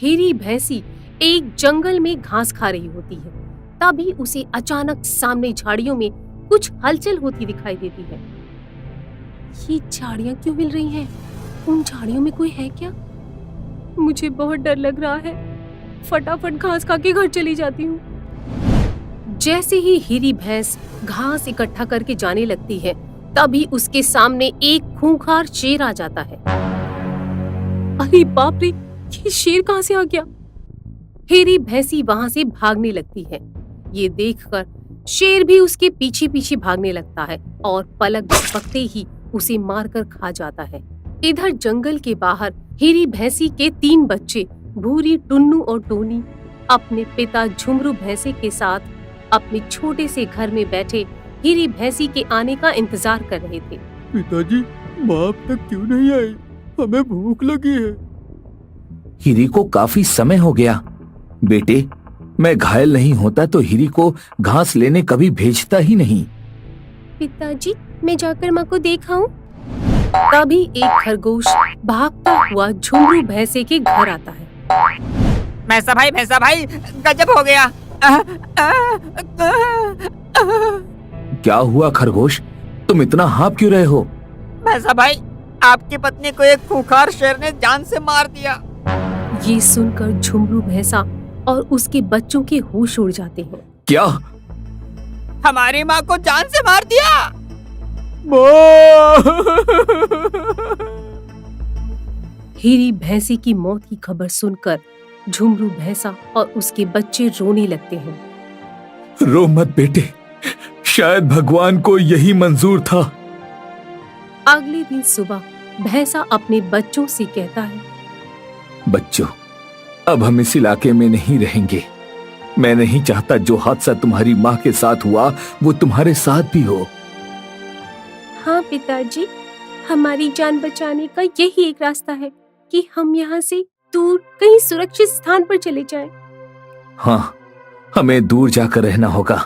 हीरी भैंसी एक जंगल में घास खा रही होती है। तभी उसे अचानक सामने झाड़ियों में कुछ हलचल होती दिखाई देती है। ये झाड़ियां क्यों हिल रही हैं? उन झाड़ियों में कोई है क्या? मुझे बहुत डर लग रहा है। फटाफट घास खा के घर चली जाती हूँ। जैसे ही हीरी भैंस घास इकट्ठा करके जाने लगती है, तभी उसके सामने एक खूंखार शेर आ जाता है। अरे बाप रे, ये शेर कहाँ से आ गया? हीरी भैंसी वहां से भागने लगती है। ये देखकर शेर भी उसके पीछे पीछे भागने लगता है और पलक झपकते ही उसे मारकर खा जाता है। इधर जंगल के बाहर हीरी भैंसी के 3 बच्चे भूरी, टुन्नू और टोनी अपने पिता झुमरू भैंसे के साथ अपने छोटे से घर में बैठे हीरी भैंसी के आने का इंतजार कर रहे थे। पिताजी, माँ अब तक क्यों नहीं आई? हमें भूख लगी है। हीरी को काफी समय हो गया। बेटे, मैं घायल नहीं होता तो हीरी को घास लेने कभी भेजता ही नहीं। पिताजी, मैं जाकर माँ को देखाऊं? तभी एक खरगोश भागता हुआ झुमरू भैंसे के घर आता है। भैंसा भाई, गजब हो गया। क्या हुआ खरगोश? तुम इतना हाँफ क्यों रहे हो? भैंसा भाई, आपकी पत्नी को एक खूंखार शेर ने जान से मार दिया। ये सुनकर झुमरू भैंसा और उसके बच्चों के होश उड़ जाते हैं। क्या? हमारी माँ को जान से मार दिया। हीरी भैंसी की मौत की खबर सुनकर झुमरू भैंसा और उसके बच्चे रोने लगते हैं। रो मत बेटे, शायद भगवान को यही मंजूर था। अगले दिन सुबह भैंसा अपने बच्चों से कहता है, बच्चों, अब हम इस इलाके में नहीं रहेंगे। मैं नहीं चाहता जो हादसा तुम्हारी माँ के साथ हुआ वो तुम्हारे साथ भी हो। हाँ पिताजी, हमारी जान बचाने का यही एक रास्ता है कि हम यहाँ से दूर कहीं सुरक्षित स्थान पर चले जाएं। हाँ, हमें दूर जाकर रहना होगा,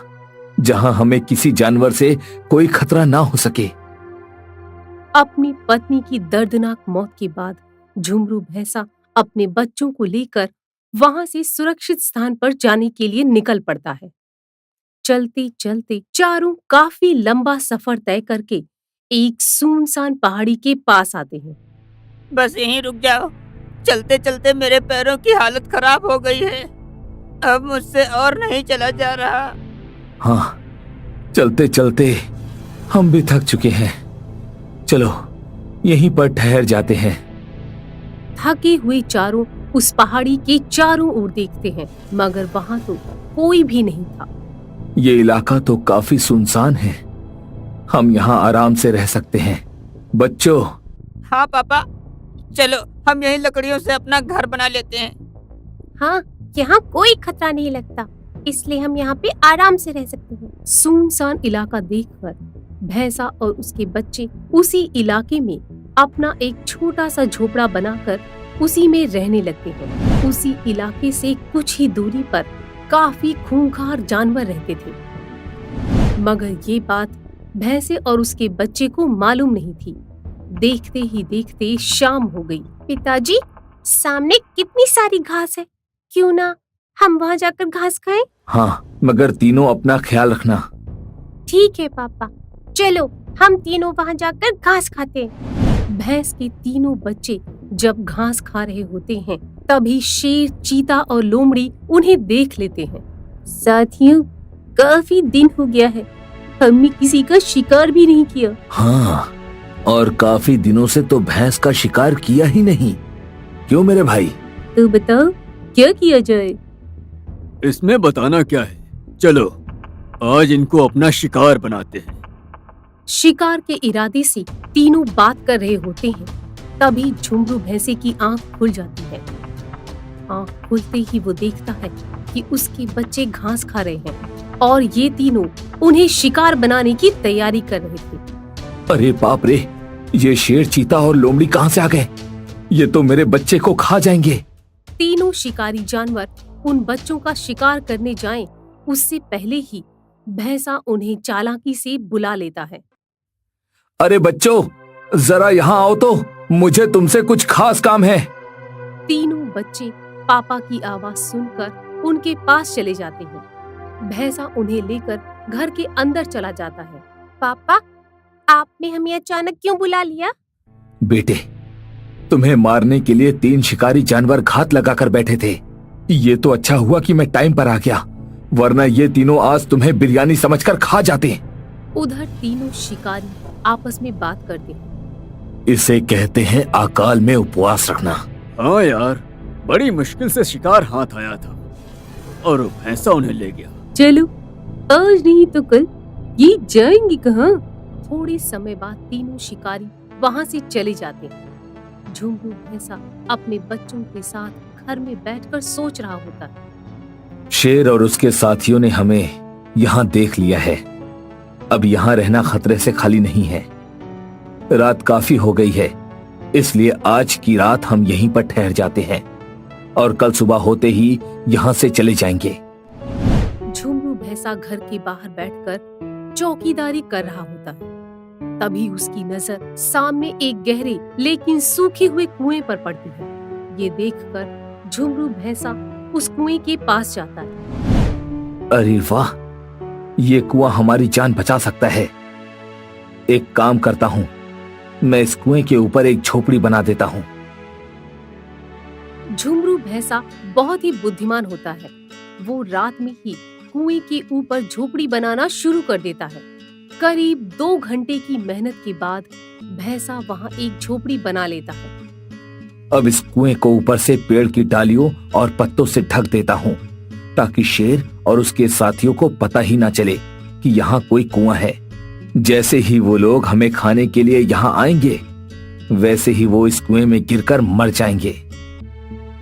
जहाँ हमें किसी जानवर से कोई खतरा ना हो सके। अपनी पत्नी की दर्दनाक मौत के बाद झुमरू भैंसा अपने बच्चों को लेकर वहां से सुरक्षित स्थान पर जाने के लिए निकल पड़ता है। चलते चलते चारों काफी लंबा सफर तय करके एक सुनसान पहाड़ी के पास आते हैं। बस यहीं रुक जाओ, चलते चलते मेरे पैरों की हालत खराब हो गई है। अब मुझसे और नहीं चला जा रहा। हाँ, चलते चलते हम भी थक चुके हैं। चलो यहीं पर ठहर जाते हैं। थके हुए चारों उस पहाड़ी के चारों ओर देखते हैं, मगर वहां तो कोई भी नहीं था। ये इलाका तो काफी सुनसान है। हम यहाँ आराम से रह सकते हैं। बच्चों। हाँ पापा, चलो हम यहीं लकड़ियों से अपना घर बना लेते हैं। हाँ, यहाँ कोई खतरा नहीं लगता, इसलिए हम यहाँ पे आराम से रह सकते हैं। सुनसान इलाका देखकर भैंसा और उसके बच्चे उसी इलाके में अपना एक छोटा सा झोपड़ा बनाकर उसी में रहने लगते हैं। उसी इलाके से कुछ ही दूरी पर काफी खूंखार जानवर रहते थे, मगर ये बात भैंसे और उसके बच्चे को मालूम नहीं थी। देखते ही देखते शाम हो गई। पिताजी, सामने कितनी सारी घास है, क्यों ना हम वहाँ जाकर घास खाएं? हाँ, मगर तीनों अपना ख्याल रखना। ठीक है पापा, चलो हम तीनों वहाँ जाकर घास खाते हैं। भैंस के तीनों बच्चे जब घास खा रहे होते हैं, तभी शेर, चीता और लोमड़ी उन्हें देख लेते हैं। साथियों, काफी दिन हो गया है, हमने किसी का शिकार भी नहीं किया। हाँ, और काफी दिनों से तो भैंस का शिकार किया ही नहीं। क्यों मेरे भाई? तो बताओ क्या किया जाए? इसमें बताना क्या है, चलो आज इनको अपना शिकार बनाते हैं। शिकार के इरादे से तीनों बात कर रहे होते हैं, तभी झुमरू भैंसे की आंख खुल जाती है। आंख खुलते ही वो देखता है कि उसके बच्चे घास खा रहे हैं और ये तीनों उन्हें शिकार बनाने की तैयारी कर रहे थे। अरे बाप रे, ये शेर, चीता और लोमड़ी कहाँ से आ गए? ये तो मेरे बच्चे को खा जाएंगे। तीनों शिकारी जानवर उन बच्चों का शिकार करने जाएं, उससे पहले ही भैंसा उन्हें चालाकी से बुला लेता है। अरे बच्चों, जरा यहाँ आओ तो, मुझे तुमसे कुछ खास काम है। तीनों बच्चे पापा की आवाज सुनकर उनके पास चले जाते हैं। भैंसा उन्हें लेकर घर के अंदर चला जाता है। पापा, आपने हमें अचानक क्यों बुला लिया? बेटे, तुम्हें मारने के लिए 3 शिकारी जानवर घात लगाकर बैठे थे। ये तो अच्छा हुआ कि मैं टाइम पर आ गया, वरना ये तीनों आज तुम्हें बिरयानी समझकर खा जाते। उधर तीनों शिकारी आपस में बात करते हैं। इसे कहते हैं अकाल में उपवास रखना। हाँ यार, बड़ी मुश्किल से शिकार हाथ आया था और वो भैंसा उन्हें ले गया। चलो, आज नहीं तो कल ये जाएंगे कहाँ? थोड़े समय बाद तीनों शिकारी वहाँ से चले जाते हैं। झुंगरू भैंसा अपने बच्चों के साथ घर में बैठकर सोच रहा होता है। शेर और उसके साथियों ने हमें यहाँ देख लिया है। अब यहाँ रहना खतरे से खाली नहीं है। रात काफी हो गई है, इसलिए आज की रात हम यहीं पर ठहर जाते हैं और कल सुबह होते ही यहाँ से चले जाएंगे। झुंगरू भैंसा घर के बाहर बैठकर चौकीदारी कर रहा होता है। तभी उसकी नजर सामने एक गहरे लेकिन सूखे हुए कुएं पर पड़ती है। ये देखकर झुंगरू भैंसा उस कुएं के पास जाता है। अरे वाह, ये कुआं हमारी जान बचा सकता है। एक काम करता हूँ, मैं इस कुएं के ऊपर एक झोपड़ी बना देता हूँ। झुंगरू भैंसा बहुत ही बुद्धिमान होता है। वो रात में ही कुएं के ऊपर झोपड़ी बनाना शुरू कर देता है। करीब 2 घंटे की मेहनत के बाद भैंसा वहाँ एक झोपड़ी बना लेता है। अब इस कुएं को ऊपर से पेड़ की डालियों और पत्तों से ढक देता हूँ, ताकि शेर और उसके साथियों को पता ही ना चले कि यहाँ कोई कुआं है। जैसे ही वो लोग हमें खाने के लिए यहाँ आएंगे, वैसे ही वो इस कुएं में गिरकर मर जाएंगे।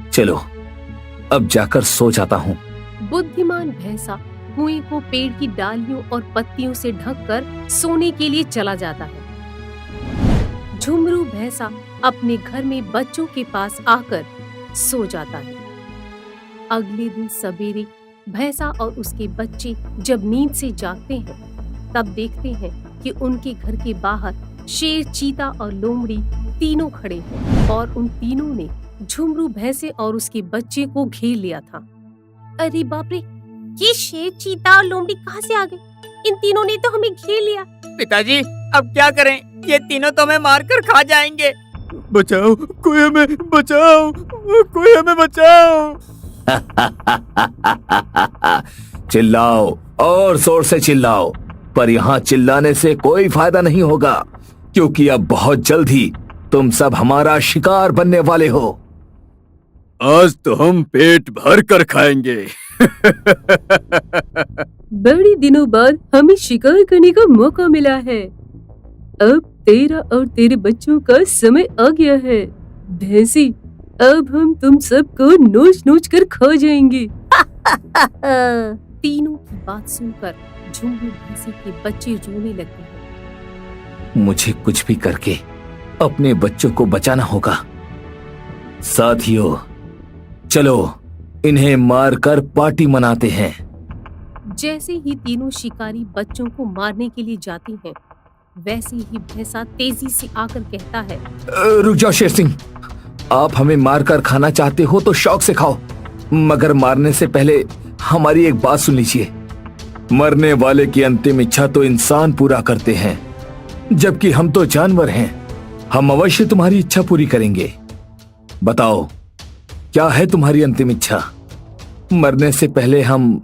चलो, अब जाकर सो जाता हूँ। बुद्धिमान भैंसा कुएं को पेड़ की डालियों और पत्तियों से ढककर सोने के लिए चला जाता है। झुंगरू भैंसा अपने घर में बच्चों के पास आकर सो जाता है। अगले दिन सवेरे भैंसा और उसके बच्चे जब नींद से जागते हैं, तब देखते हैं कि उनके घर के बाहर शेर, चीता और लोमड़ी तीनों खड़े हैं और उन तीनों ने झुंगरू भैंसे और उसके बच्चे को घेर लिया था। अरे बाप रे, ये शेर, चीता और लोमड़ी कहाँ से आ गए? इन तीनों ने तो हमें घेर लिया। पिताजी, अब क्या करें? ये तीनों तो हमें मारकर खा जाएंगे। बचाओ, कोई हमें बचाओ, कोई हमें बचाओ। चिल्लाओ और जोर से चिल्लाओ, पर यहाँ चिल्लाने से कोई फायदा नहीं होगा, क्योंकि अब बहुत जल्द ही तुम सब हमारा शिकार बनने वाले हो। आज तो हम पेट भर कर खाएंगे। बड़े दिनों बाद हमें शिकार करने का मौका मिला है। अब तेरा और तेरे बच्चों का समय आ गया है। भैंसी, अब हम तुम सबको नोच नोच कर खा जाएंगे। तीनों की बात सुनकर झुंगरू भैंसे के बच्चे रोने लगते हैं। मुझे कुछ भी करके अपने बच्चों को बचाना होगा। साथियों, चलो इन्हें मारकर पार्टी मनाते हैं। जैसे ही तीनों शिकारी बच्चों को मारने के लिए जाते हैं, वैसे ही भैंसा तेजी से आकर कहता है, रुक जाओ शेर सिंह, आप हमें मारकर खाना चाहते हो तो शौक से खाओ, मगर मारने से पहले हमारी एक बात सुन लीजिए। मरने वाले की अंतिम इच्छा तो इंसान पूरा करते हैं, जबकि हम तो जानवर हैं। हम अवश्य तुम्हारी इच्छा पूरी करेंगे। बताओ, क्या है तुम्हारी अंतिम इच्छा? मरने से पहले हम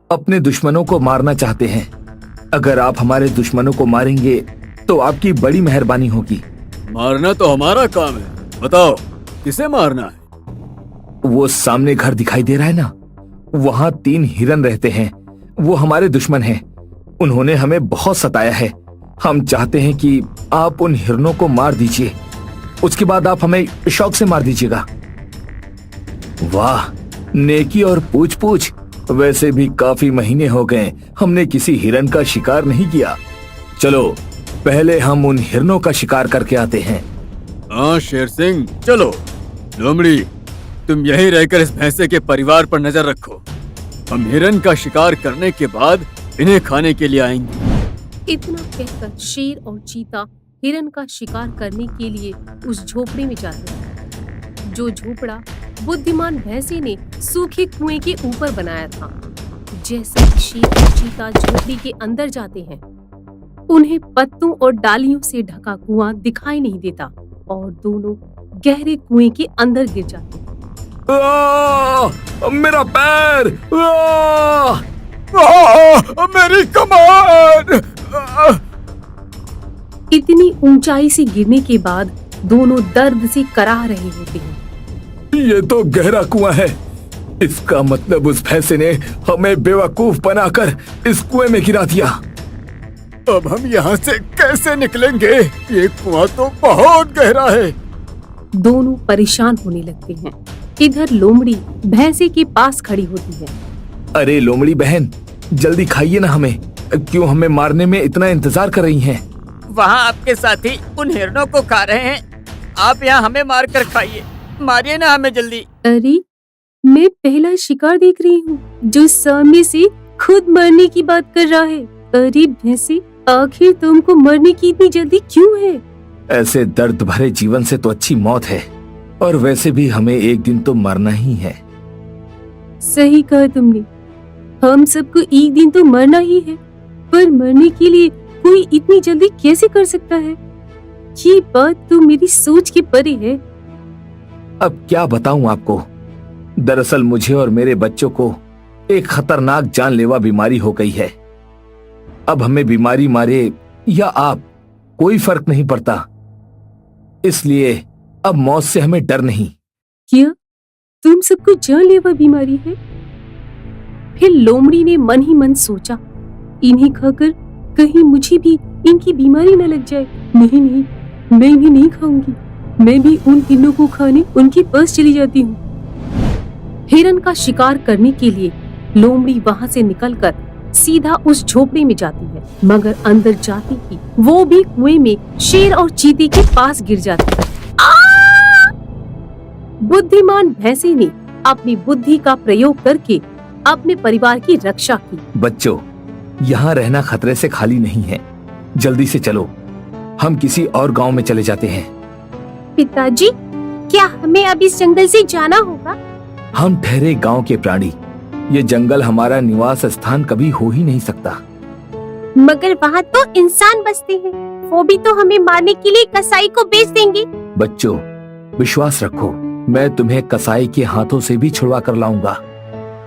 अपने दुश्मनों को मारना चाहते हैं। अगर आप हमारे दुश्मनों को मारेंगे तो आपकी बड़ी मेहरबानी होगी। मारना तो हमारा काम है। बताओ, किसे मारना है? वो सामने घर दिखाई दे रहा है ना, वहाँ 3 हिरन रहते हैं। वो हमारे दुश्मन हैं। उन्होंने हमें बहुत सताया है। हम चाहते हैं कि आप उन हिरनों को मार दीजिए, उसके बाद आप हमें शौक से मार दीजिएगा। वाह, नेकी और पूछ पूछ। वैसे भी काफी महीने हो गए हमने किसी हिरन का शिकार नहीं किया। चलो पहले हम उन हिरनों का शिकार करके आते हैं। हाँ शेर सिंह, चलो। लोमड़ी, तुम यहीं रहकर इस भैंसे के परिवार पर नजर रखो। हम हिरन का शिकार करने के बाद इन्हें खाने के लिए आएंगे। इतना कहकर शेर और चीता हिरन का शिकार करने के लिए उस झोपड़ी में जाते हैं। जो झोपड़ा बुद्धिमान भैंसे ने सूखे कुएं के ऊपर बनाया था। जैसे ही शेर और चीता झोपड़ी के अंदर जाते हैं, उन्हें पत्तों और डालियों से ढका कुआं दिखाई नहीं देता और दोनों गहरे कुएं के अंदर गिर जाते हैं। मेरा पैर! मेरी कमान! इतनी ऊंचाई से गिरने के बाद दोनों दर्द से कराह रहे होते हैं। ये तो गहरा कुआं है। इसका मतलब उस भैंसे ने हमें बेवकूफ बनाकर इस कुएं में गिरा दिया। अब हम यहाँ से कैसे निकलेंगे? ये कुआं तो बहुत गहरा है। दोनों परेशान होने लगते हैं। इधर लोमड़ी भैंसे के पास खड़ी होती है। अरे लोमड़ी बहन, जल्दी खाइए ना हमें। क्यों हमें मारने में इतना इंतजार कर रही हैं? वहाँ आपके साथी उन हिरणों को खा रहे हैं, आप यहाँ हमें मार कर खाइए। मारिए ना हमें जल्दी। अरे, मैं पहला शिकार देख रही हूँ जो सामने से खुद मरने की बात कर रहा है। अरे भैंसे, आखिर तुमको मरने की इतनी जल्दी क्यों है? ऐसे दर्द भरे जीवन से तो अच्छी मौत है, और वैसे भी हमें एक दिन तो मरना ही है। सही कहा तुमने, हम सबको एक दिन तो मरना ही है, पर मरने के लिए कोई इतनी जल्दी कैसे कर सकता है? ये बात तो मेरी सोच के परे है। अब क्या बताऊं आपको। दरअसल मुझे और मेरे बच्चों को एक खतरनाक जानलेवा बीमारी हो गई है। अब हमें बीमारी मारे या आप, कोई फर्क नहीं पड़ता। इसलिए अब मौत से हमें डर नहीं। क्या तुम सबको जानलेवा बीमारी है? फिर लोमड़ी ने मन ही मन सोचा, इन्हें खाकर कहीं मुझे भी इनकी बीमारी न लग जाए। नहीं नहीं, मैं इन्हें नहीं खाऊंगी। मैं भी उन हिरणों को खाने उनके पास चली जाती हूँ। हिरन का शिकार करने के लिए लोमड़ी वहाँ से निकलकर सीधा उस झोपड़ी में जाती है, मगर अंदर जाते ही वो भी कुएं में शेर और चीते के पास गिर जाती है। बुद्धिमान भैंसे ने अपनी बुद्धि का प्रयोग करके अपने परिवार की रक्षा की। बच्चों, यहाँ रहना खतरे से खाली नहीं है। जल्दी से चलो, हम किसी और गांव में चले जाते हैं। पिताजी, क्या हमें अब इस जंगल से जाना होगा? हम ठहरे गांव के प्राणी, ये जंगल हमारा निवास स्थान कभी हो ही नहीं सकता। मगर वहाँ तो इंसान बसते हैं, वो भी तो हमें मारने के लिए कसाई को बेच देंगे। बच्चों, विश्वास रखो, मैं तुम्हें कसाई के हाथों से भी छुड़वा कर लाऊंगा।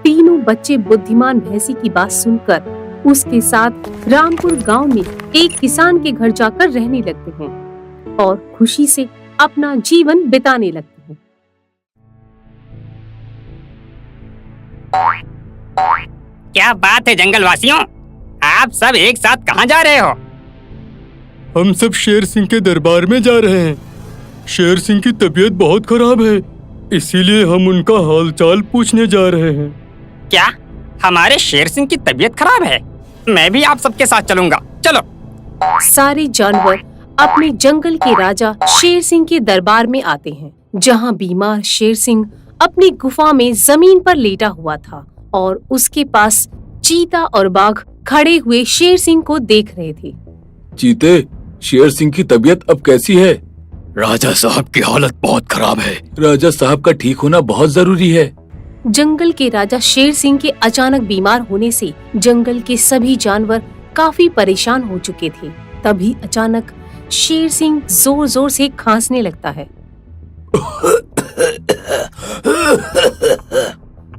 तीनों बच्चे बुद्धिमान भैंसी की बात सुनकर उसके साथ रामपुर गांव में एक किसान के घर जाकर रहने लगते हैं और खुशी से अपना जीवन बिताने लगते हैं। क्या बात है जंगलवासियों, आप सब एक साथ कहाँ जा रहे हो? हम सब शेर सिंह के दरबार में जा रहे हैं। शेर सिंह की तबीयत बहुत खराब है, इसीलिए हम उनका हालचाल पूछने जा रहे हैं। क्या हमारे शेर सिंह की तबीयत खराब है? मैं भी आप सबके साथ चलूंगा, चलो। सारे जानवर अपने जंगल के राजा शेर सिंह के दरबार में आते हैं, जहां बीमार शेर सिंह अपनी गुफा में जमीन पर लेटा हुआ था और उसके पास चीता और बाघ खड़े हुए शेर सिंह को देख रहे थे। चीते, शेर सिंह की तबीयत अब कैसी है? राजा साहब की हालत बहुत खराब है। राजा साहब का ठीक होना बहुत जरूरी है। जंगल के राजा शेर सिंह के अचानक बीमार होने से जंगल के सभी जानवर काफी परेशान हो चुके थे। तभी अचानक शेर सिंह जोर जोर से खांसने लगता है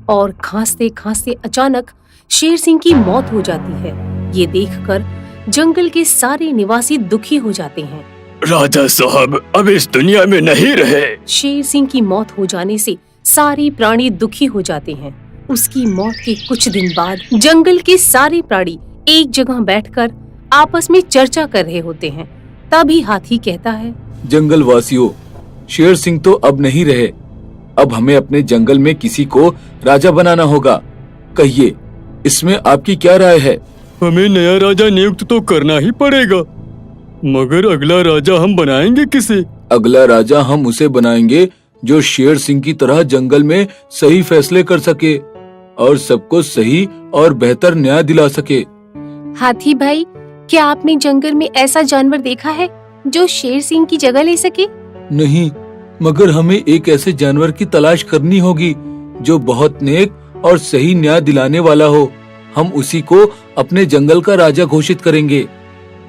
और खांसते खांसते अचानक शेर सिंह की मौत हो जाती है। ये देखकर जंगल के सारे निवासी दुखी हो जाते हैं। राजा साहब अब इस दुनिया में नहीं रहे। शेर सिंह की मौत हो जाने से सारे प्राणी दुखी हो जाते हैं। उसकी मौत के कुछ दिन बाद जंगल के सारे प्राणी एक जगह बैठकर आपस में चर्चा कर रहे होते हैं। तभी हाथी कहता है, जंगल वासियों, शेर सिंह तो अब नहीं रहे। अब हमें अपने जंगल में किसी को राजा बनाना होगा। कहिए, इसमें आपकी क्या राय है? हमें नया राजा नियुक्त तो करना ही पड़ेगा, मगर अगला राजा हम बनाएंगे किसे? अगला राजा हम उसे बनाएंगे जो शेर सिंह की तरह जंगल में सही फैसले कर सके और सबको सही और बेहतर न्याय दिला सके। हाथी भाई, क्या आपने जंगल में ऐसा जानवर देखा है जो शेर सिंह की जगह ले सके? नहीं, मगर हमें एक ऐसे जानवर की तलाश करनी होगी जो बहुत नेक और सही न्याय दिलाने वाला हो। हम उसी को अपने जंगल का राजा घोषित करेंगे।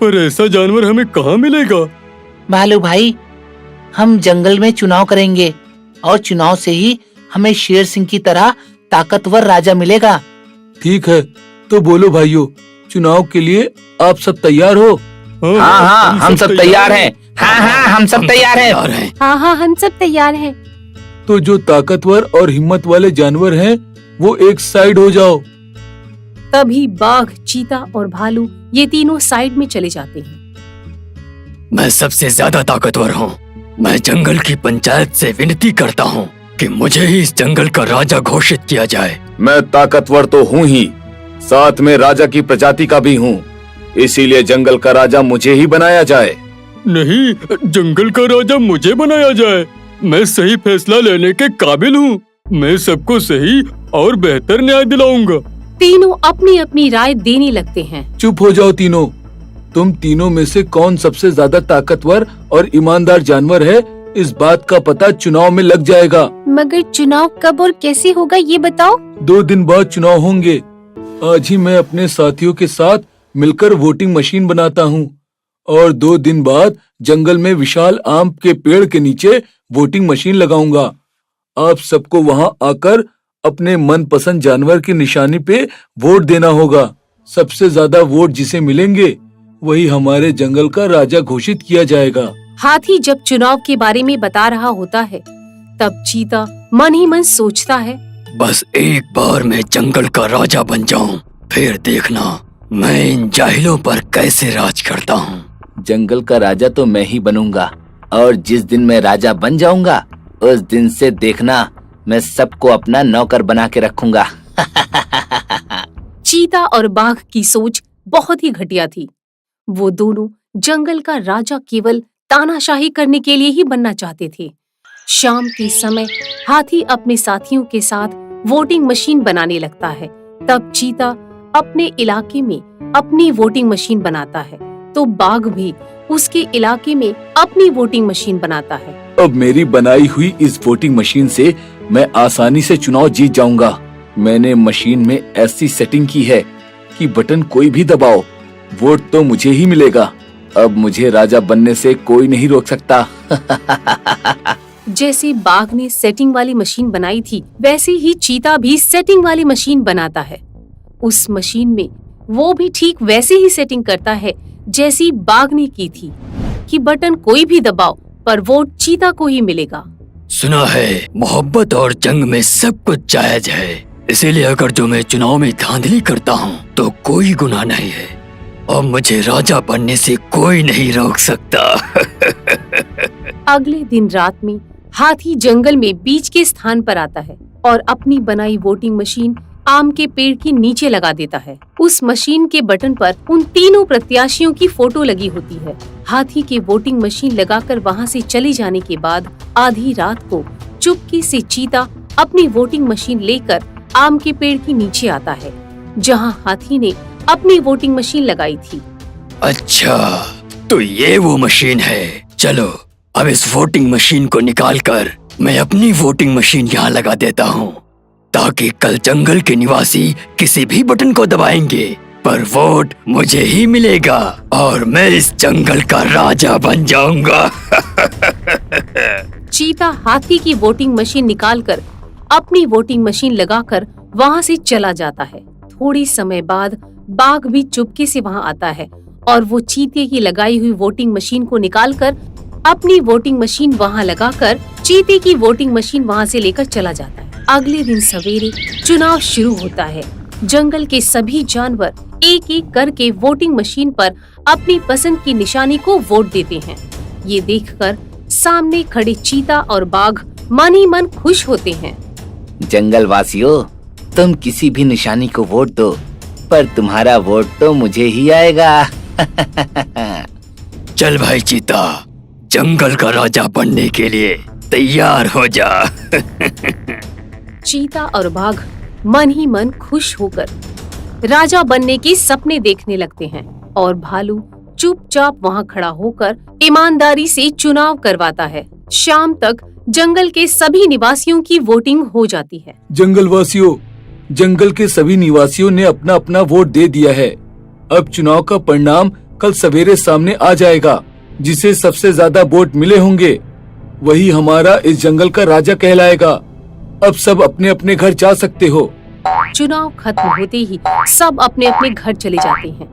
पर ऐसा जानवर हमें कहाँ मिलेगा? भालू भाई, हम जंगल में चुनाव करेंगे और चुनाव से ही हमें शेर सिंह की तरह ताकतवर राजा मिलेगा। ठीक है, तो बोलो भाइयों, चुनाव के लिए आप सब तैयार हो? हाँ, हम सब तैयार हैं। हाँ, हम सब तैयार हैं। हाँ, हम सब तैयार हैं। तो जो ताकतवर और हिम्मत वाले जानवर हैं, वो एक साइड हो जाओ। तभी बाघ, चीता और भालू ये तीनों साइड में चले जाते हैं। मैं सबसे ज्यादा ताकतवर हूँ। मैं जंगल की पंचायत से विनती करता हूँ कि मुझे ही इस जंगल का राजा घोषित किया जाए। मैं ताकतवर तो हूँ ही, साथ में राजा की प्रजाति का भी हूँ, इसीलिए जंगल का राजा मुझे ही बनाया जाए। नहीं, जंगल का राजा मुझे बनाया जाए। मैं सही फैसला लेने के काबिल हूँ। मैं सबको सही और बेहतर न्याय दिलाऊंगा। तीनों अपनी अपनी राय देने लगते हैं। चुप हो जाओ तीनों। तुम तीनों में से कौन सबसे ज्यादा ताकतवर और ईमानदार जानवर है, इस बात का पता चुनाव में लग जाएगा। मगर चुनाव कब और कैसे होगा ये बताओ। 2 दिन बाद चुनाव होंगे। आज ही मैं अपने साथियों के साथ मिलकर वोटिंग मशीन बनाता हूँ और 2 दिन बाद जंगल में विशाल आम के पेड़ के नीचे वोटिंग मशीन लगाऊंगा। आप सबको वहाँ आकर अपने मनपसंद जानवर की निशानी पे वोट देना होगा। सबसे ज्यादा वोट जिसे मिलेंगे वही हमारे जंगल का राजा घोषित किया जाएगा। हाथी जब चुनाव के बारे में बता रहा होता है, तब चीता मन ही मन सोचता है, बस एक बार मैं जंगल का राजा बन जाऊं, फिर देखना मैं इन जाहिलों पर कैसे राज करता हूँ। जंगल का राजा तो मैं ही बनूंगा और जिस दिन मैं राजा बन जाऊंगा उस दिन से देखना मैं सबको अपना नौकर बना के रखूंगा। चीता और बाघ की सोच बहुत ही घटिया थी। वो दोनों जंगल का राजा केवल तानाशाही करने के लिए ही बनना चाहते थे। शाम के समय हाथी अपने साथियों के साथ वोटिंग मशीन बनाने लगता है। तब चीता अपने इलाके में अपनी वोटिंग मशीन बनाता है, तो बाघ भी उसके इलाके में अपनी वोटिंग मशीन बनाता है। अब मेरी बनाई हुई इस वोटिंग मशीन से मैं आसानी से चुनाव जीत जाऊंगा। मैंने मशीन में ऐसी सेटिंग की है कि बटन कोई भी दबाओ, वोट तो मुझे ही मिलेगा। अब मुझे राजा बनने से कोई नहीं रोक सकता। जैसे बाघ ने सेटिंग वाली मशीन बनाई थी, वैसे ही चीता भी सेटिंग वाली मशीन बनाता है। उस मशीन में वो भी ठीक वैसे ही सेटिंग करता है जैसी बाघ ने की थी कि बटन कोई भी दबाओ पर वोट चीता को ही मिलेगा। सुना है मोहब्बत और जंग में सब कुछ जायज है, इसीलिए अगर जो मैं चुनाव में धांधली करता हूँ तो कोई गुनाह नहीं है और मुझे राजा बनने से कोई नहीं रोक सकता। अगले दिन रात में हाथी जंगल में बीच के स्थान पर आता है और अपनी बनाई वोटिंग मशीन आम के पेड़ के नीचे लगा देता है। उस मशीन के बटन पर उन तीनों प्रत्याशियों की फोटो लगी होती है। हाथी के वोटिंग मशीन लगाकर वहां से चले जाने के बाद आधी रात को चुपके से चीता अपनी वोटिंग मशीन लेकर आम के पेड़ के नीचे आता है, जहां हाथी ने अपनी वोटिंग मशीन लगाई थी। अच्छा, तो ये वो मशीन है। चलो अब इस वोटिंग मशीन को निकालकर मैं अपनी वोटिंग मशीन यहाँ लगा देता हूँ, ताकि कल जंगल के निवासी किसी भी बटन को दबाएंगे पर वोट मुझे ही मिलेगा और मैं इस जंगल का राजा बन जाऊंगा। चीता हाथी की वोटिंग मशीन निकालकर अपनी वोटिंग मशीन लगाकर वहां से चला जाता है। थोड़ी समय बाद बाघ भी चुपके से वहां आता है और वो चीते की लगाई हुई वोटिंग मशीन को निकालकर अपनी वोटिंग मशीन वहां लगाकर चीते की वोटिंग मशीन वहां से लेकर चला जाता है। अगले दिन सवेरे चुनाव शुरू होता है। जंगल के सभी जानवर एक एक करके वोटिंग मशीन पर अपनी पसंद की निशानी को वोट देते हैं। ये देखकर सामने खड़े चीता और बाघ मन ही मन खुश होते हैं। जंगल वासियों, तुम किसी भी निशानी को वोट दो, पर तुम्हारा वोट तो मुझे ही आएगा। चल भाई चीता, जंगल का राजा बनने के लिए तैयार हो जा। चीता और बाघ मन ही मन खुश होकर राजा बनने के सपने देखने लगते हैं और भालू चुपचाप वहां खड़ा होकर ईमानदारी से चुनाव करवाता है। शाम तक जंगल के सभी निवासियों की वोटिंग हो जाती है। जंगलवासियों, जंगल के सभी निवासियों ने अपना अपना वोट दे दिया है। अब चुनाव का परिणाम कल सवेरे सामने आ जाएगा। जिसे सबसे ज्यादा वोट मिले होंगे वही हमारा इस जंगल का राजा कहलाएगा। अब सब अपने अपने घर जा सकते हो। चुनाव खत्म होते ही सब अपने अपने घर चले जाते हैं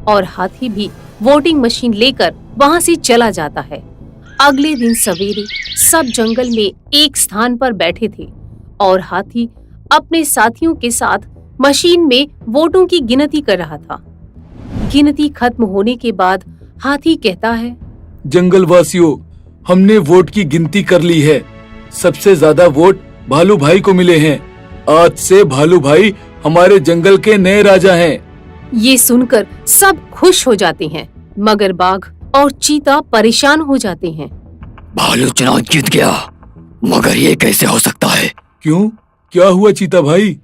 और हाथी भी वोटिंग मशीन लेकर वहाँ से चला जाता है। अगले दिन सवेरे सब जंगल में एक स्थान पर बैठे थे और हाथी अपने साथियों के साथ मशीन में वोटों की गिनती कर रहा था। गिनती खत्म होने के बाद हाथी कहता है, जंगलवासियों, हमने वोट की गिनती कर ली है। सबसे ज्यादा वोट भालू भाई को मिले हैं। आज से भालू भाई हमारे जंगल के नए राजा हैं। ये सुनकर सब खुश हो जाते हैं, मगर बाघ और चीता परेशान हो जाते हैं। भालू चुनाव जीत गया, मगर ये कैसे हो सकता है? क्यों, क्या हुआ चीता भाई?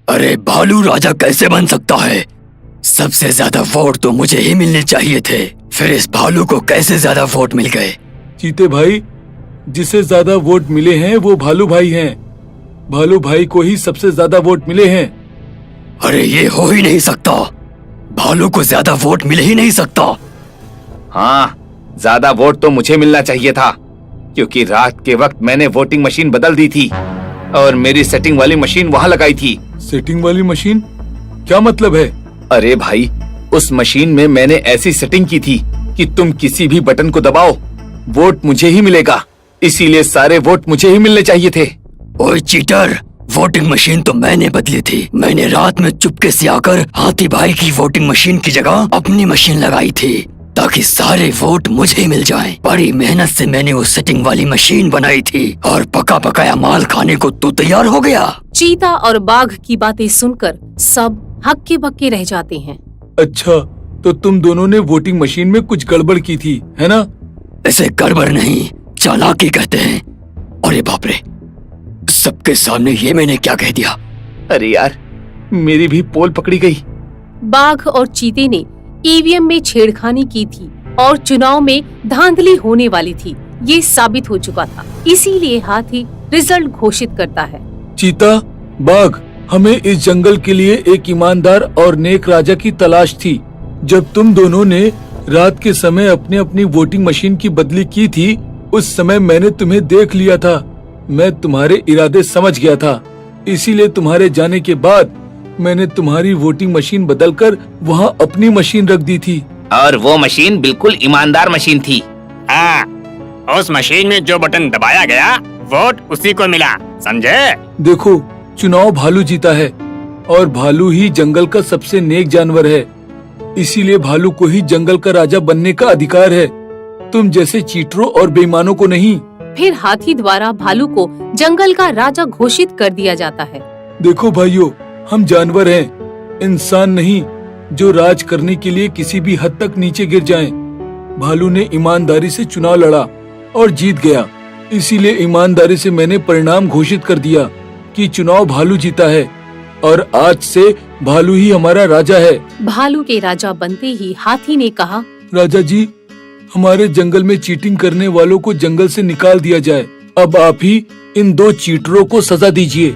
अरे भालू राजा कैसे बन सकता है? सबसे ज्यादा वोट तो मुझे ही मिलने चाहिए थे, फिर इस भालू को कैसे ज्यादा वोट मिल गए? चीते भाई, जिसे ज्यादा वोट मिले हैं वो भालू भाई हैं। भालू भाई को ही सबसे ज्यादा वोट मिले हैं। अरे ये हो ही नहीं सकता, भालू को ज्यादा वोट मिल ही नहीं सकता। हाँ, ज्यादा वोट तो मुझे मिलना चाहिए था, क्योंकि रात के वक्त मैंने वोटिंग मशीन बदल दी थी और मेरी सेटिंग वाली मशीन वहाँ लगाई थी। सेटिंग वाली मशीन? क्या मतलब है? अरे भाई, उस मशीन में मैंने ऐसी सेटिंग की थी कि तुम किसी भी बटन को दबाओ, वोट मुझे ही मिलेगा। इसीलिए सारे वोट मुझे ही मिलने चाहिए थे। ओए चीटर, वोटिंग मशीन तो मैंने बदली थी। मैंने रात में चुपके से आकर हाथी भाई की वोटिंग मशीन की जगह अपनी मशीन लगाई थी, ताकि सारे वोट मुझे ही मिल जाएं। बड़ी मेहनत से मैंने वो सेटिंग वाली मशीन बनाई थी और पका पकाया माल खाने को तू तैयार हो गया। चीता और बाघ की बातें सुनकर सब हक्के बक्के रह जाते हैं। अच्छा, तो तुम दोनों ने वोटिंग मशीन में कुछ गड़बड़ की थी, है ना? इसे गड़बड़ नहीं, चालाकी कहते हैं। अरे बाप रे, सबके सामने ये मैंने क्या कह दिया? अरे यार, मेरी भी पोल पकड़ी गई। बाघ और चीते ने ईवीएम में छेड़खानी की थी और चुनाव में धांधली होने वाली थी, ये साबित हो चुका था। इसीलिए हाथी रिजल्ट घोषित करता है। चीता, बाघ, हमें इस जंगल के लिए एक ईमानदार और नेक राजा की तलाश थी। जब तुम दोनों ने रात के समय अपनी अपनी वोटिंग मशीन की बदली की थी, उस समय मैंने तुम्हें देख लिया था। मैं तुम्हारे इरादे समझ गया था, इसीलिए तुम्हारे जाने के बाद मैंने तुम्हारी वोटिंग मशीन बदलकर वहाँ अपनी मशीन रख दी थी। और वो मशीन बिल्कुल ईमानदार मशीन थी। हाँ, उस मशीन में जो बटन दबाया गया वोट उसी को मिला, समझे? देखो, चुनाव भालू जीता है और भालू ही जंगल का सबसे नेक जानवर है, इसीलिए भालू को ही जंगल का राजा बनने का अधिकार है, तुम जैसे चीटरों और बेईमानों को नहीं। फिर हाथी द्वारा भालू को जंगल का राजा घोषित कर दिया जाता है। देखो भाइयों, हम जानवर हैं, इंसान नहीं, जो राज करने के लिए किसी भी हद तक नीचे गिर जाएं। भालू ने ईमानदारी से चुनाव लड़ा और जीत गया, इसीलिए ईमानदारी से मैंने परिणाम घोषित कर दिया कि चुनाव भालू जीता है और आज से भालू ही हमारा राजा है। भालू के राजा बनते ही हाथी ने कहा, राजा जी, हमारे जंगल में चीटिंग करने वालों को जंगल से निकाल दिया जाए। अब आप ही इन दो चीटरों को सजा दीजिए।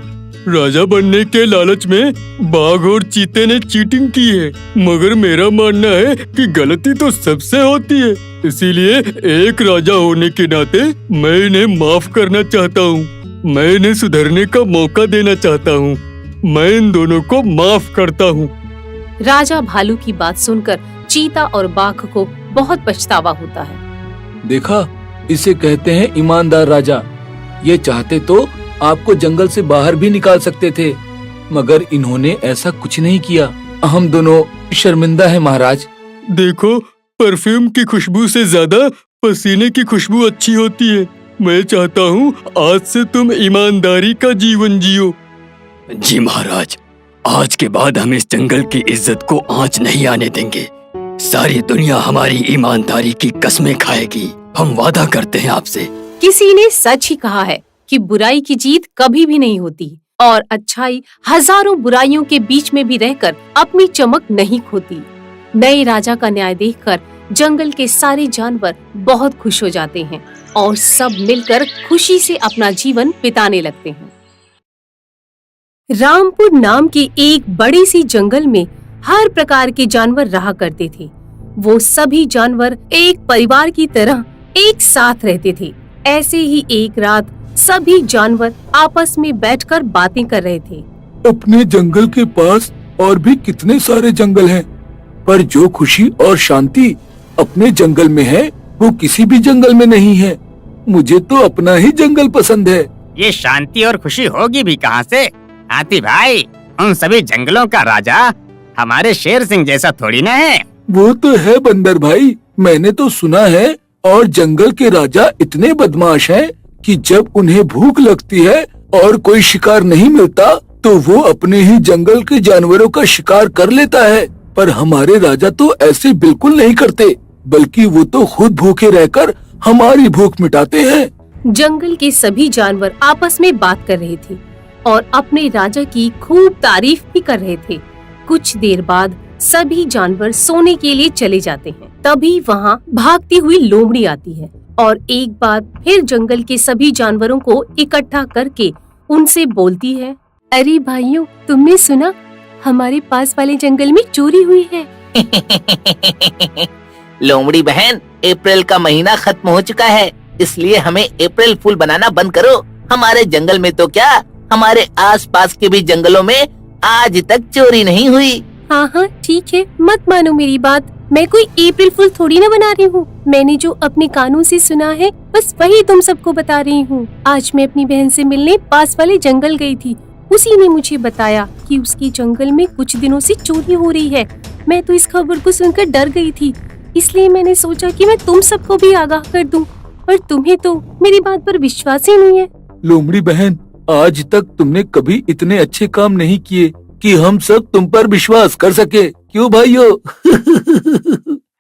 राजा बनने के लालच में बाघ और चीते ने चीटिंग की है, मगर मेरा मानना है कि गलती तो सबसे होती है, इसीलिए एक राजा होने के नाते मैं इन्हें माफ करना चाहता हूँ। मैं इन्हें सुधरने का मौका देना चाहता हूँ। मैं इन दोनों को माफ करता हूँ। राजा भालू की बात सुनकर चीता और बाघ को बहुत पछतावा होता है। देखा, इसे कहते हैं ईमानदार राजा। ये चाहते तो आपको जंगल से बाहर भी निकाल सकते थे, मगर इन्होंने ऐसा कुछ नहीं किया। हम दोनों शर्मिंदा हैं महाराज। देखो, परफ्यूम की खुशबू से ज्यादा पसीने की खुशबू अच्छी होती है। मैं चाहता हूँ आज से तुम ईमानदारी का जीवन जियो। जी महाराज, आज के बाद हम इस जंगल की इज्जत को आंच नहीं आने देंगे। सारी दुनिया हमारी ईमानदारी की कस्में खाएगी। हम वादा करते हैं आपसे। किसी ने सच ही कहा है कि बुराई की जीत कभी भी नहीं होती और अच्छाई हजारों बुराइयों के बीच में भी रहकर अपनी चमक नहीं खोती। नए राजा का न्याय देखकर जंगल के सारे जानवर बहुत खुश हो जाते हैं। और सब मिलकर खुशी से अपना जीवन बिताने लगते हैं। रामपुर नाम के एक बड़ी सी जंगल में हर प्रकार के जानवर रहा करते थे। वो सभी जानवर एक परिवार की तरह एक साथ रहते थे। ऐसे ही एक रात सभी जानवर आपस में बैठकर बातें कर रहे थे। अपने जंगल के पास और भी कितने सारे जंगल हैं, पर जो खुशी और शांति अपने जंगल में है वो किसी भी जंगल में नहीं है। मुझे तो अपना ही जंगल पसंद है। ये शांति और खुशी होगी भी कहाँ से? हाथी भाई, उन सभी जंगलों का राजा हमारे शेर सिंह जैसा थोड़ी ना है। वो तो है बंदर भाई, मैंने तो सुना है। और जंगल के राजा इतने बदमाश हैं कि जब उन्हें भूख लगती है और कोई शिकार नहीं मिलता तो वो अपने ही जंगल के जानवरों का शिकार कर लेता है। पर हमारे राजा तो ऐसे बिल्कुल नहीं करते, बल्कि वो तो खुद भूखे रहकर हमारी भूख मिटाते हैं। जंगल के सभी जानवर आपस में बात कर रहे थे और अपने राजा की खूब तारीफ भी कर रहे थे। कुछ देर बाद सभी जानवर सोने के लिए चले जाते हैं। तभी वहाँ भागती हुई लोमड़ी आती है और एक बार फिर जंगल के सभी जानवरों को इकट्ठा करके उनसे बोलती है, अरे भाइयों, तुमने सुना? हमारे पास वाले जंगल में चोरी हुई है। लोमड़ी बहन, अप्रैल का महीना खत्म हो चुका है, इसलिए हमें अप्रैल फूल बनाना बंद करो। हमारे जंगल में तो क्या, हमारे आसपास के भी जंगलों में आज तक चोरी नहीं हुई। हाँ हाँ ठीक है, मत मानो मेरी बात। मैं कोई अप्रैल फूल थोड़ी ना बना रही हूँ। मैंने जो अपने कानों से सुना है बस वही तुम सबको बता रही हूँ। आज मैं अपनी बहन से मिलने पास वाले जंगल गई थी। उसी ने मुझे बताया कि उसके जंगल में कुछ दिनों से चोरी हो रही है। मैं तो इस खबर को सुनकर डर गई थी, इसलिए मैंने सोचा कि मैं तुम सबको भी आगाह कर दूं। पर तुम्हें तो मेरी बात पर विश्वास ही नहीं है। लोमड़ी बहन, आज तक तुमने कभी इतने अच्छे काम नहीं किए कि हम सब तुम पर विश्वास कर सके। क्यों भाइयों?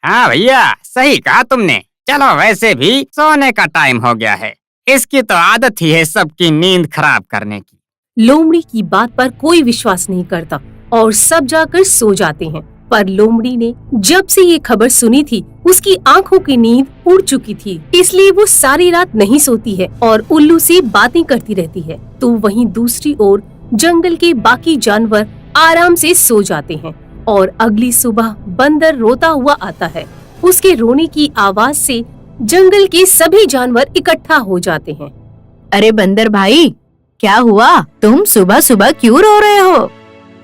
हाँ भैया, सही कहा तुमने। चलो, वैसे भी सोने का टाइम हो गया है। इसकी तो आदत ही है सबकी नींद खराब करने की। लोमड़ी की बात पर कोई विश्वास नहीं करता और सब जाकर सो जाते हैं। पर लोमड़ी ने जब से ये खबर सुनी थी उसकी आंखों की नींद उड़ चुकी थी, इसलिए वो सारी रात नहीं सोती है और उल्लू से बातें करती रहती है। तो वहीं दूसरी ओर जंगल के बाकी जानवर आराम से सो जाते हैं और अगली सुबह बंदर रोता हुआ आता है। उसके रोने की आवाज से जंगल के सभी जानवर इकट्ठा हो जाते हैं। अरे बंदर भाई, क्या हुआ? तुम सुबह सुबह क्यों रो रहे हो?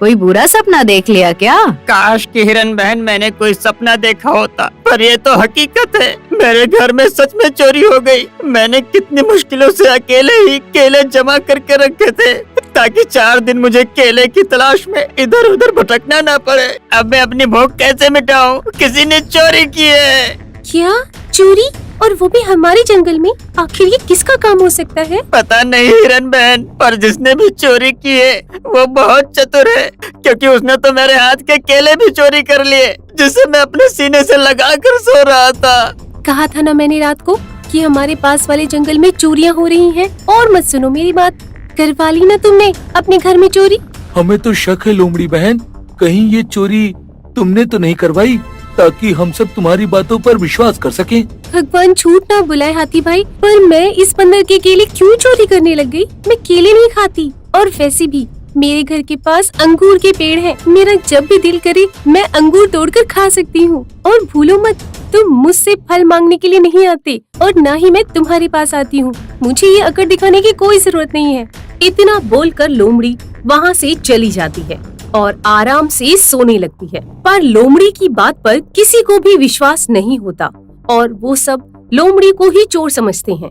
कोई बुरा सपना देख लिया क्या? काश कि हिरन बहन मैंने कोई सपना देखा होता, पर ये तो हकीकत है। मेरे घर में सच में चोरी हो गई। मैंने कितनी मुश्किलों से अकेले ही केले जमा करके रखे थे ताकि 4 दिन मुझे केले की तलाश में इधर उधर भटकना न पड़े। अब मैं अपनी भूख कैसे मिटाऊं? किसी ने चोरी की है। क्या चोरी? और वो भी हमारे जंगल में? आखिर ये किसका काम हो सकता है? पता नहीं हिरन बहन, पर जिसने भी चोरी की है वो बहुत चतुर है, क्योंकि उसने तो मेरे हाथ के केले भी चोरी कर लिए जिसे मैं अपने सीने से लगाकर सो रहा था। कहा था ना मैंने रात को कि हमारे पास वाले जंगल में चोरियां हो रही हैं। और मत सुनो मेरी बात, करवा ली ना तुमने अपने घर में चोरी? हमें तो शक है लोमड़ी बहन, कहीं ये चोरी तुमने तो नहीं करवाई, ताकि हम सब तुम्हारी बातों पर विश्वास कर सकें। भगवान झूठ ना बुलाए हाथी भाई, पर मैं इस बंदर के केले क्यों चोरी करने लग गई? मैं केले नहीं खाती, और वैसे भी मेरे घर के पास अंगूर के पेड़ हैं। मेरा जब भी दिल करे मैं अंगूर तोड़कर खा सकती हूँ। और भूलो मत, तुम मुझसे फल मांगने के लिए नहीं आते और न ही मैं तुम्हारे पास आती हूँ। मुझे ये अकड़ दिखाने की कोई जरूरत नहीं है। इतना बोलकर लोमड़ी वहाँ से चली जाती है और आराम से सोने लगती है। पर लोमड़ी की बात पर किसी को भी विश्वास नहीं होता और वो सब लोमड़ी को ही चोर समझते हैं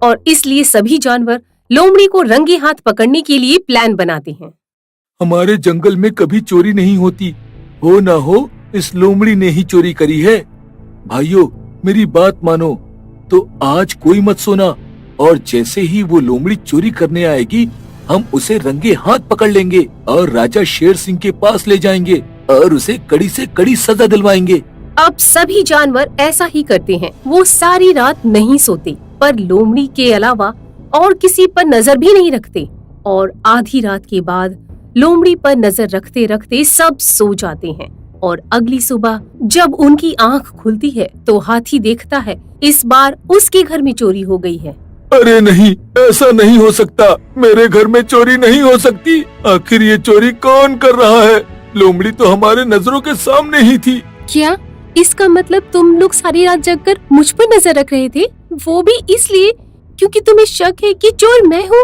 और इसलिए सभी जानवर लोमड़ी को रंगे हाथ पकड़ने के लिए प्लान बनाते हैं। हमारे जंगल में कभी चोरी नहीं होती, हो ना हो इस लोमड़ी ने ही चोरी करी है। भाइयों, मेरी बात मानो, तो आज कोई मत सोना, और जैसे ही वो लोमड़ी चोरी करने आएगी हम उसे रंगे हाथ पकड़ लेंगे और राजा शेर सिंह के पास ले जाएंगे और उसे कड़ी से कड़ी सजा दिलवाएंगे। अब सभी जानवर ऐसा ही करते हैं। वो सारी रात नहीं सोते, पर लोमड़ी के अलावा और किसी पर नजर भी नहीं रखते और आधी रात के बाद लोमड़ी पर नजर रखते रखते सब सो जाते हैं। और अगली सुबह जब उनकी आंख खुलती है तो हाथी देखता है इस बार उसके घर में चोरी हो गई है। अरे नहीं, ऐसा नहीं हो सकता। मेरे घर में चोरी नहीं हो सकती। आखिर ये चोरी कौन कर रहा है? लोमड़ी तो हमारे नजरों के सामने ही थी। क्या इसका मतलब तुम लोग सारी रात जगकर मुझ पर नजर रख रहे थे? वो भी इसलिए क्योंकि तुम्हें शक है कि चोर मैं हूँ?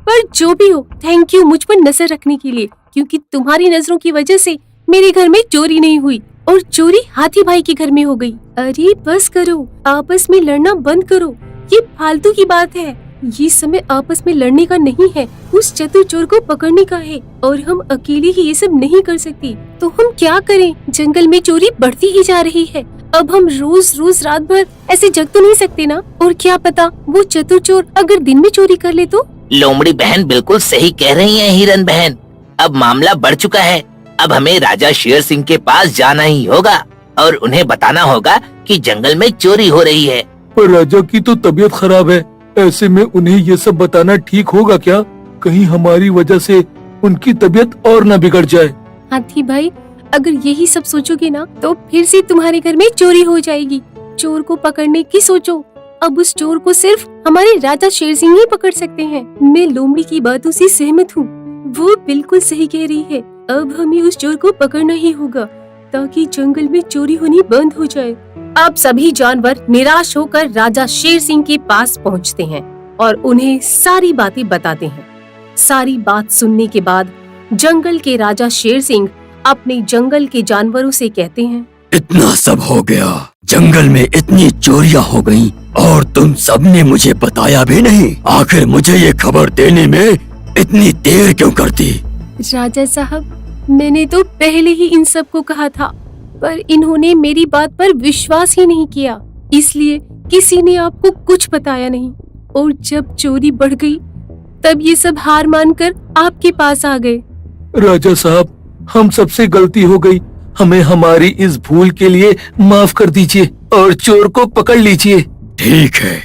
पर जो भी हो, थैंक यू मुझ पर नजर रखने के लिए, क्योंकि तुम्हारी नजरों की वजह से मेरे घर में चोरी नहीं हुई और चोरी हाथी भाई के घर में हो गई। अरे बस करो, आपस में लड़ना बंद करो, ये फालतू की बात है। ये समय आपस में लड़ने का नहीं है, उस चतुर चोर को पकड़ने का है और हम अकेले ही ये सब नहीं कर सकती। तो हम क्या करें? जंगल में चोरी बढ़ती ही जा रही है। अब हम रोज रोज रात भर ऐसे जग तो नहीं सकते ना। और क्या पता वो चतुर चोर अगर दिन में चोरी कर ले तो? लोमड़ी बहन बिल्कुल सही कह रही है हिरन बहन। अब मामला बढ़ चुका है। अब हमें राजा शेर सिंह के पास जाना ही होगा और उन्हें बताना होगा कि जंगल में चोरी हो रही है। पर राजा की तो तबीयत खराब है, ऐसे में उन्हें ये सब बताना ठीक होगा क्या? कहीं हमारी वजह से उनकी तबीयत और न बिगड़ जाए। हाथी भाई, अगर यही सब सोचोगे ना तो फिर से तुम्हारे घर में चोरी हो जाएगी। चोर को पकड़ने की सोचो। अब उस चोर को सिर्फ हमारे राजा शेर सिंह ही पकड़ सकते हैं। मैं लोमड़ी की बातों से सहमत हूँ, वो बिल्कुल सही कह रही है। अब हमें उस चोर को पकड़ना ही होगा ताकि जंगल में चोरी होनी बंद हो जाए। अब सभी जानवर निराश होकर राजा शेर सिंह के पास पहुंचते हैं और उन्हें सारी बातें बताते हैं। सारी बात सुनने के बाद जंगल के राजा शेर सिंह अपने जंगल के जानवरों से कहते हैं, इतना सब हो गया, जंगल में इतनी चोरियां हो गईं और तुम सबने मुझे बताया भी नहीं। आखिर मुझे ये खबर देने में इतनी देर क्यों कर दी? राजा साहब, मैंने तो पहले ही इन सब को कहा था, पर इन्होंने मेरी बात पर विश्वास ही नहीं किया, इसलिए किसी ने आपको कुछ बताया नहीं। और जब चोरी बढ़ गई तब ये सब हार मानकर आपके पास आ गए। राजा साहब, हम सबसे गलती हो गई। हमें हमारी इस भूल के लिए माफ कर दीजिए और चोर को पकड़ लीजिए। ठीक है,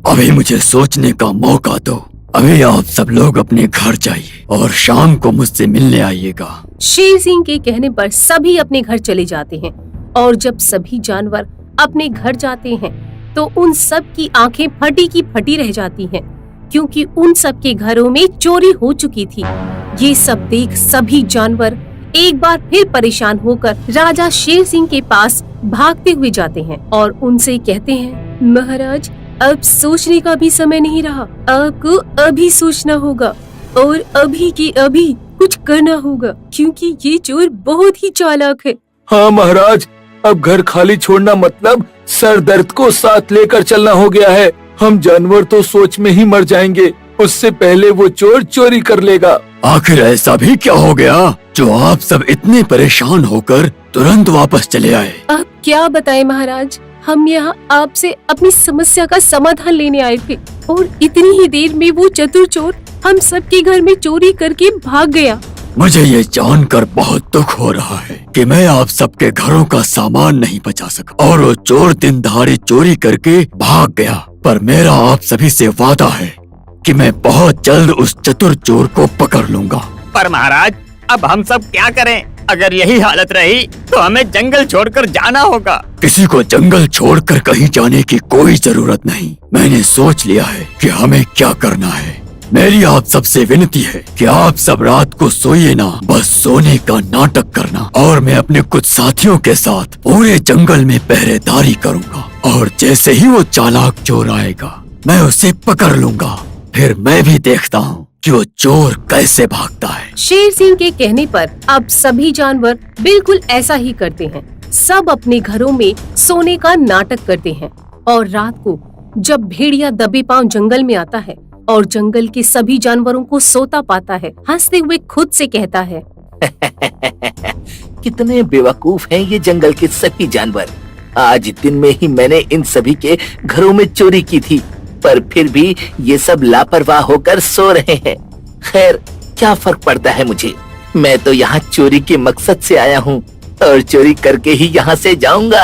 अभी मुझे सोचने का मौका दो। अभी आप सब लोग अपने घर जाइए और शाम को मुझसे मिलने आइएगा। शेर सिंह के कहने पर सभी अपने घर चले जाते हैं और जब सभी जानवर अपने घर जाते हैं तो उन सब की आंखें फटी की फटी रह जाती हैं, क्योंकि उन सब के घरों में चोरी हो चुकी थी। ये सब देख सभी जानवर एक बार फिर परेशान होकर राजा शेर सिंह के पास भागते हुए जाते हैं और उनसे कहते हैं, महाराज, अब सोचने का भी समय नहीं रहा। आपको अभी सोचना होगा और अभी के अभी कुछ करना होगा, क्योंकि ये चोर बहुत ही चालाक है। हाँ महाराज, अब घर खाली छोड़ना मतलब सर दर्द को साथ लेकर चलना हो गया है। हम जानवर तो सोच में ही मर जाएंगे, उससे पहले वो चोर चोरी कर लेगा। आखिर ऐसा भी क्या हो गया जो आप सब इतने परेशान होकर तुरंत वापस चले आए? अब क्या बताएं महाराज, हम यहाँ आपसे अपनी समस्या का समाधान लेने आए थे और इतनी ही देर में वो चतुर चोर हम सबके घर में चोरी करके भाग गया। मुझे ये जानकर बहुत दुख हो रहा है कि मैं आप सबके घरों का सामान नहीं बचा सका और वो चोर दिन दहाड़े चोरी करके भाग गया। पर मेरा आप सभी से वादा है कि मैं बहुत जल्द उस चतुर चोर को पकड़ लूंगा। पर महाराज, अब हम सब क्या करें? अगर यही हालत रही तो हमें जंगल छोड़कर जाना होगा। किसी को जंगल छोड़कर कहीं जाने की कोई जरूरत नहीं। मैंने सोच लिया है कि हमें क्या करना है। मेरी आप सबसे विनती है कि आप सब रात को सोइए ना, बस सोने का नाटक करना और मैं अपने कुछ साथियों के साथ पूरे जंगल में पहरेदारी करूंगा और जैसे ही वो चालाक चोर आएगा मैं उसे पकड़ लूंगा। फिर मैं भी देखता हूँ कि वो चोर कैसे भागता है। शेर सिंह के कहने पर अब सभी जानवर बिल्कुल ऐसा ही करते हैं। सब अपने घरों में सोने का नाटक करते हैं और रात को जब भेड़िया दबे पांव जंगल में आता है और जंगल के सभी जानवरों को सोता पाता है, हंसते हुए खुद से कहता है, कितने बेवकूफ हैं ये जंगल के सभी जानवर। आज दिन में ही मैंने इन सभी के घरों में चोरी की थी, पर फिर भी ये सब लापरवाह होकर सो रहे हैं। खैर, क्या फर्क पड़ता है मुझे? मैं तो यहाँ चोरी के मकसद से आया हूँ और चोरी करके ही यहाँ से जाऊंगा।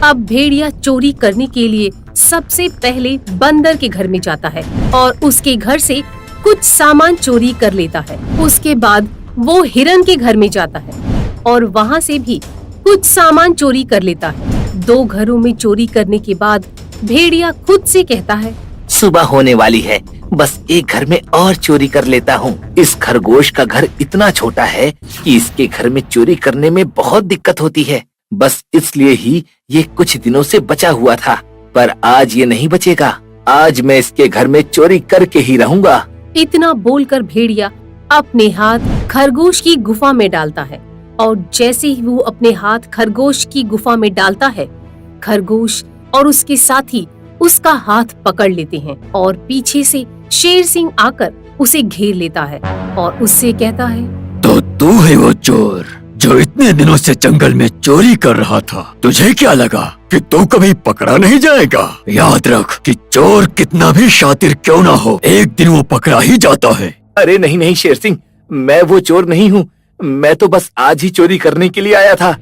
अब भेड़िया चोरी करने के लिए सबसे पहले बंदर के घर में जाता है और उसके घर से कुछ सामान चोरी कर लेता है। उसके बाद वो हिरन के घर में जाता है और वहाँ से भी कुछ सामान चोरी कर लेता है। 2 घरों में चोरी करने के बाद भेड़िया खुद से कहता है, सुबह होने वाली है, बस एक घर में और चोरी कर लेता हूँ। इस खरगोश का घर इतना छोटा है कि इसके घर में चोरी करने में बहुत दिक्कत होती है। बस इसलिए ही ये कुछ दिनों से बचा हुआ था, पर आज ये नहीं बचेगा। आज मैं इसके घर में चोरी करके ही रहूंगा। इतना बोलकर भेड़िया अपने हाथ खरगोश की गुफा में डालता है और जैसे ही वो अपने हाथ खरगोश की गुफा में डालता है, खरगोश और उसके साथी उसका हाथ पकड़ लेते हैं और पीछे से शेर सिंह आकर उसे घेर लेता है और उससे कहता है, तो तू है वो चोर जो इतने दिनों से जंगल में चोरी कर रहा था। तुझे क्या लगा कि तू कभी पकड़ा नहीं जाएगा? याद रख कि चोर कितना भी शातिर क्यों ना हो, एक दिन वो पकड़ा ही जाता है। अरे नहीं नहीं शेर सिंह, मैं वो चोर नहीं हूँ। मैं तो बस आज ही चोरी करने के लिए आया था।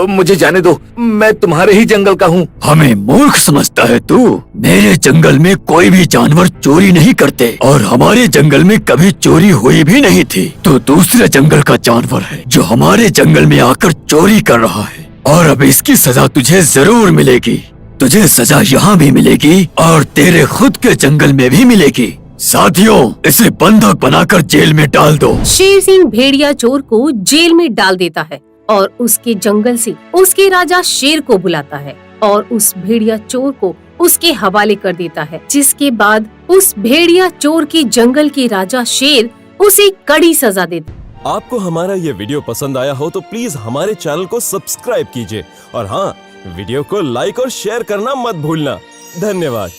मुझे जाने दो, मैं तुम्हारे ही जंगल का हूँ। हमें मूर्ख समझता है तू? मेरे जंगल में कोई भी जानवर चोरी नहीं करते और हमारे जंगल में कभी चोरी हुई भी नहीं थी। तो दूसरे जंगल का जानवर है जो हमारे जंगल में आकर चोरी कर रहा है और अब इसकी सजा तुझे जरूर मिलेगी। तुझे सजा यहाँ भी मिलेगी और तेरे खुद के जंगल में भी मिलेगी। साथियों, इसे बंधक बनाकर जेल में डाल दो। शेर सिंह भेड़िया चोर को जेल में डाल देता है और उसके जंगल से उसके राजा शेर को बुलाता है और उस भेड़िया चोर को उसके हवाले कर देता है, जिसके बाद उस भेड़िया चोर के जंगल के राजा शेर उसे कड़ी सजा देता। आपको हमारा ये वीडियो पसंद आया हो तो प्लीज हमारे चैनल को सब्सक्राइब कीजिए और हाँ, वीडियो को लाइक और शेयर करना मत भूलना। धन्यवाद।